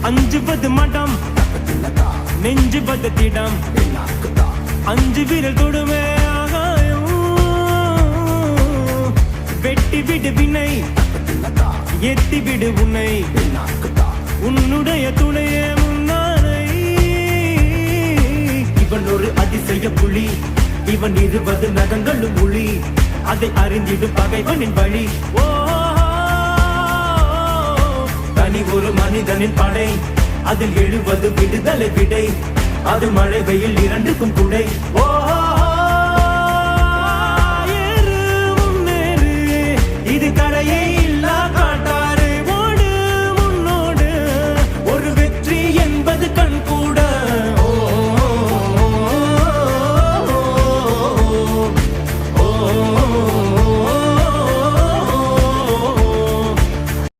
அஞ்சுவது மடம் நெஞ்சுவது திடம் அஞ்சு விரல் தொடுமே ஆகாயம் வெட்டி விடு வினை எட்டி விடு உன்னை உன்னுடைய துணையே முன்னாரை இவன் ஒரு அதிசய புலி இவன் 20 நகங்களும் மொழி அதை அறிந்திடும் பகைவனின் வழி ஓ தனி ஒரு மனிதனின் படை அதில் 70 விடுதலை விடை அது மழை வெயில் இரண்டுக்கும் குடை ஓ ஏறு முன்னேறு இது கரையே